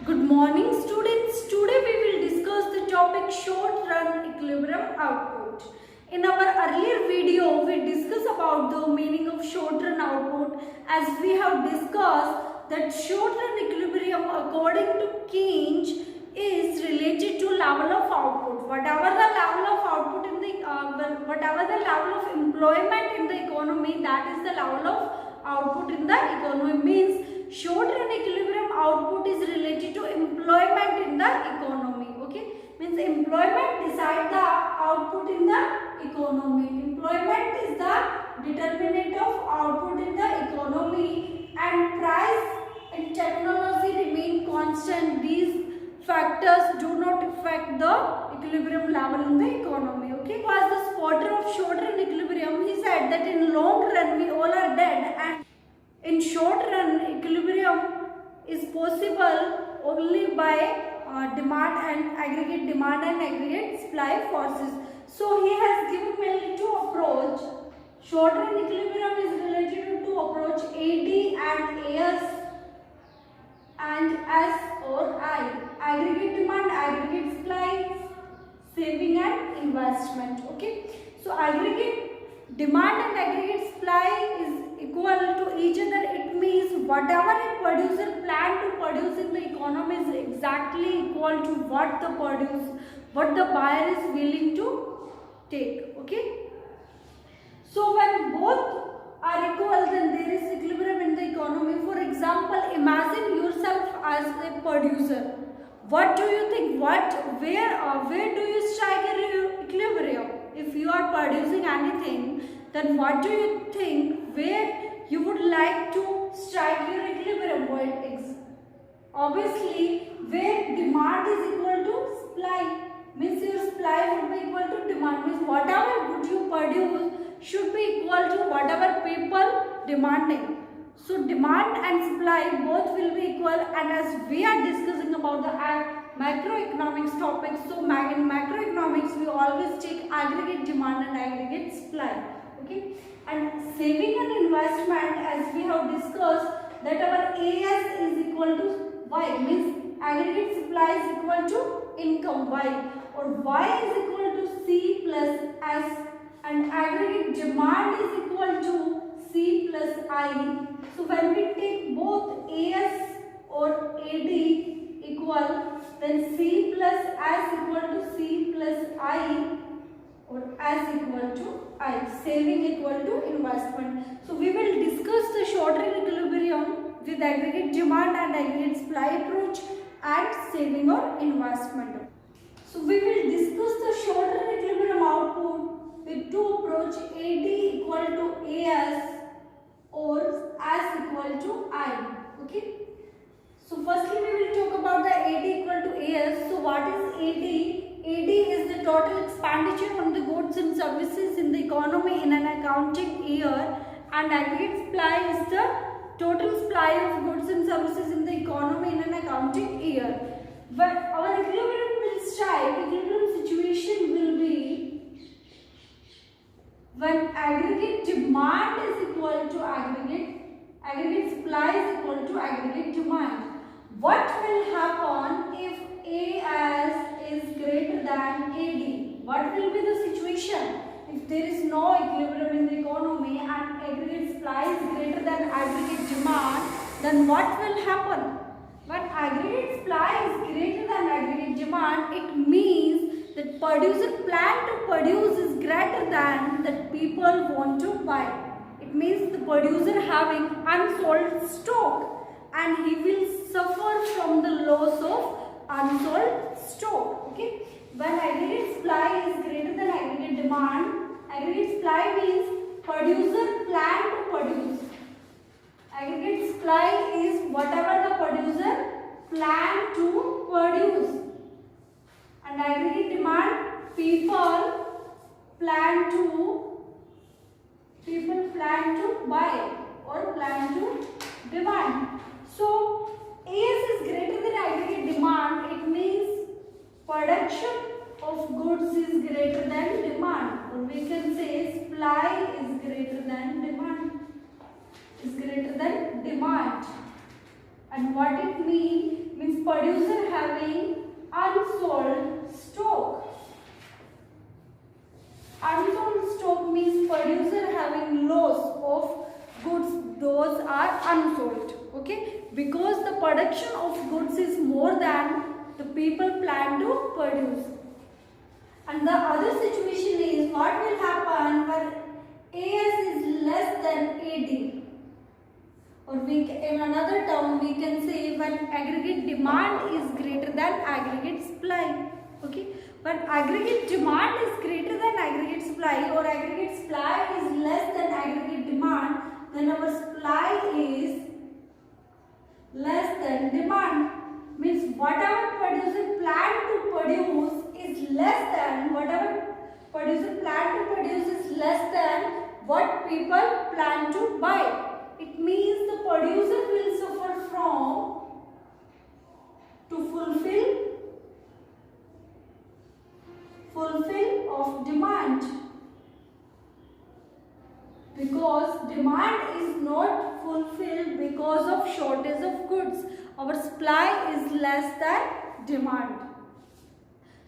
Good morning students. Today we will discuss the topic short run equilibrium output. In our earlier video we discussed about the meaning of short run output, as we have discussed that short run equilibrium according to Keynes is related to level of output. Whatever the level of output in the whatever the level of employment in the economy, that is the level of output in the economy. Means short run equilibrium output is related to employment in the economy. Okay, means employment decide the output in the economy. Employment is the determinant of output in the economy, and price and technology remain constant. These factors do not affect the equilibrium level in the economy. Okay, was the spotter of short run equilibrium, he said that in long run we all are dead, and in short run equilibrium is possible only by demand and aggregate supply forces. So he has given mainly two approach. Short run equilibrium is related to approach AD&AS and S or I. Aggregate demand, aggregate supply, saving and investment. Okay, so aggregate demand and aggregate supply is equal to each other. It means whatever a producer plan to produce in the economy is exactly equal to what the buyer is willing to take. Okay, so when both are equal, then there is equilibrium in the economy. For example, imagine yourself as a producer. What do you think? Where do you strike a equilibrium? If you are producing anything, then what do you think? Where you would like to strike your equilibrium point? Obviously, where demand is equal to supply, means your supply would be equal to demand. Means whatever would you produce should be equal to whatever people demanding. So demand and supply both will be equal, and as we are discussing about the macroeconomics topic, so in macroeconomics we always take aggregate demand and aggregate supply. Okay, and saving and investment, as we have discussed, that our AS is equal to Y, means aggregate supply is equal to income Y, or Y is equal to C plus S, and aggregate demand is equal to C plus I. So when we take both AS or AD equal, then C plus S equal to C plus I, or S equal to I, saving equal to investment. So we will discuss the short run equilibrium with aggregate demand and aggregate supply approach and saving or investment. So we will discuss the short run equilibrium output with two approach, AD equal to AS or S equal to I. Okay. So firstly we will talk about the AD equal to AS. So what is AD? AD is the total expenditure on the goods and services in the economy in an accounting year, and aggregate supply is the total supply of goods and services in the economy in an accounting year. But our equilibrium situation will be when aggregate demand is equal to aggregate supply is equal to aggregate demand. What will happen if AS is greater than AD? What will be the situation if there is no equilibrium in the economy and aggregate supply is greater than aggregate demand? Then what will happen? When aggregate supply is greater than aggregate demand, it means that producer plan to produce is greater than that people want to buy. It means the producer having unsold stock, and he will suffer from the loss of unsold stock. Okay, when aggregate supply is greater than aggregate demand, aggregate supply means producer plan to produce. Aggregate supply is whatever the producer plan to produce, and aggregate demand people plan to buy or plan to demand. So AS is greater than aggregate demand. It means production of goods is greater than demand, or we can say supply is greater than demand. And what it means producer unsold stock. Unsold stock means producer having loss of goods, those are unsold. Okay, because the production of goods is more than the people plan to produce. And the other situation is what will happen when AS is less than AD. Or in another term we can say when aggregate demand is greater than aggregate supply. Okay, when aggregate demand is greater than aggregate supply or aggregate supply is less than aggregate demand, then our supply is less than demand. Means whatever producer plan to produce is less than what people plan to buy. It means the producer will suffer from to fulfill of demand, because demand is not fulfilled because of shortage of goods. Our supply is less than demand.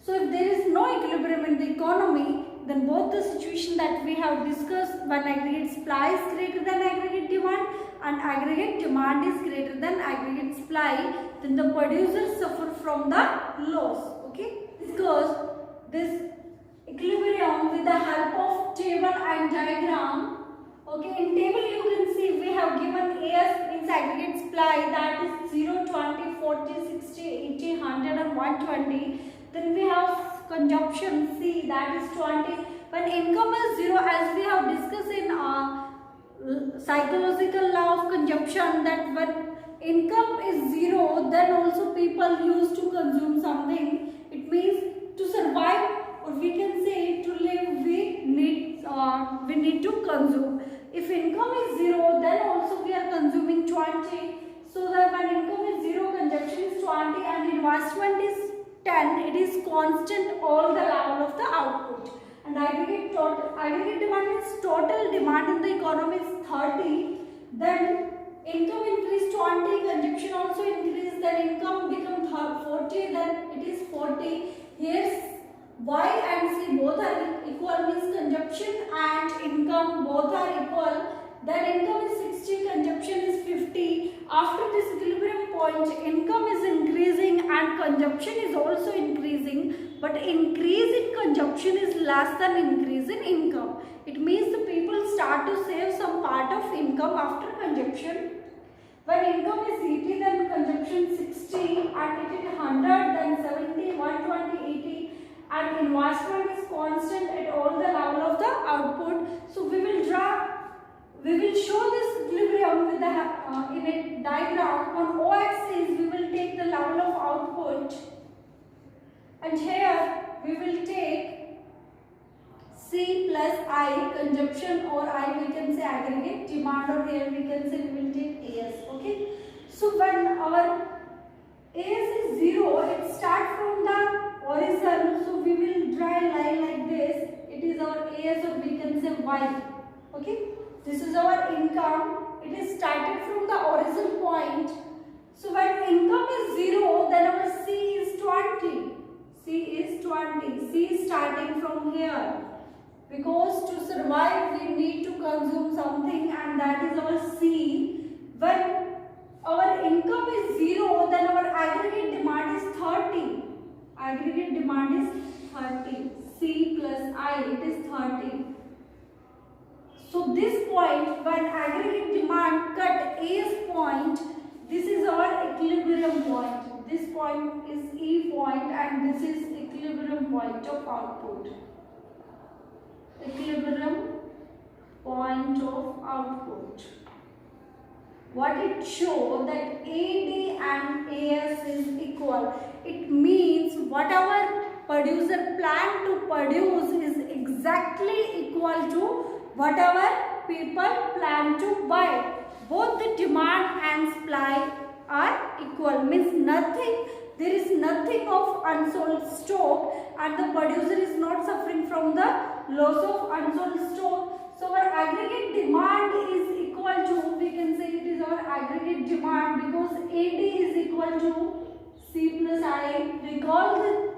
So if there is no equilibrium in the economy, then both the situation that we have discussed, when aggregate supply is greater than aggregate demand and aggregate demand is greater than aggregate supply, then the producers suffer from the loss. Okay, because this equilibrium with the help of table and diagram. Okay, in table you can see we have given AS means aggregate supply, that is 0, 20, 40, 60, 80, 100 and 120. Then we have consumption C, that is 20. When income is 0, as we have discussed in psychological law of consumption, that when income is 0, then also people used to consume something. It means to survive, or we can say to live, we need to consume. If income is 0, then also we are consuming 20. So that when income is 0, consumption is 20 and investment is 10, it is constant all the level of the output. And aggregate demand is total demand in the economy is 30. Then income increase 20, consumption also increase, then income become 40, then it is 40. Here Y and C both are equal, means consumption and income both are equal. Then income is 60, consumption is 50. After this equilibrium point, income is increasing and consumption is also increasing, but increase in consumption is less than increase in income. It means the people start to save some part of income after consumption. When income is 80, then consumption 60, and it is 100, then 70, 120, 80. And investment is constant at all the level of the output. So we will show this equilibrium with the in a diagram. On O-axis we will take the level of output, and here we will take C plus I, consumption, or I we can say aggregate demand, or here we can say we will take AS. Okay. So when our AS is 0, it starts from the origin, so we will draw a line like this. It is our AS, or we can say Y. Okay, this is our income. It is started from the origin point. So when income is 0, then our C is 20. C is 20. C is starting from here, because to survive we need to consume something, and that is our C. When our income is 0, then our aggregate demand is 30. Aggregate demand is 30. C plus I, it is 30. So this point, when aggregate demand cut A's point, this is our equilibrium point. This point is E point, and this is equilibrium point of output. Equilibrium point of output. What it shows that AD and AS is equal. It means whatever producer plan to produce is exactly equal to whatever people plan to buy. Both the demand and supply are equal. Means there is nothing of unsold stock, and the producer is not suffering from the loss of unsold stock. So our aggregate demand is equal to, we can say it is our aggregate demand, because AD is equal to C plus I. Recall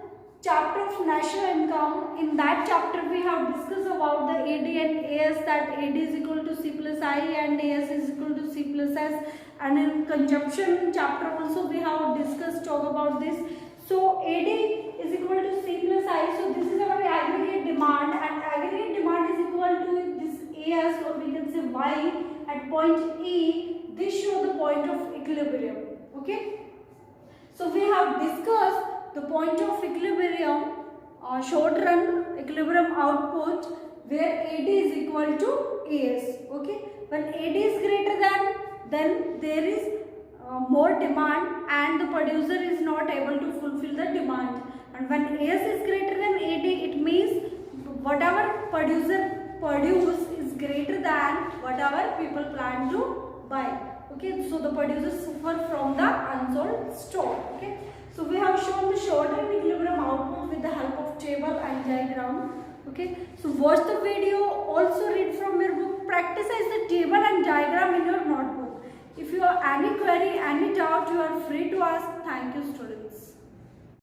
of national income, in that chapter we have discussed about the AD and AS, that AD is equal to C plus I and AS is equal to C plus S, and in consumption chapter also we have discussed talk about this. So AD is equal to C plus I, so this is our aggregate demand, and aggregate demand is equal to this AS, or we can say Y at point E. This shows the point of equilibrium. Okay, so we have discussed the point of equilibrium, short run equilibrium output, where AD is equal to AS. Okay, when AD is greater than, then there is more demand and the producer is not able to fulfill the demand, and when AS is greater than AD, it means whatever producer produce is greater than whatever people plan to buy. Okay, so the producers suffer from the unsold stock. Okay, so we have shown the short run equilibrium output with the help of table and diagram. Okay, so watch the video, also read from your book, practice the table and diagram in your notebook. If you have any query, any doubt, you are free to ask. Thank you, students.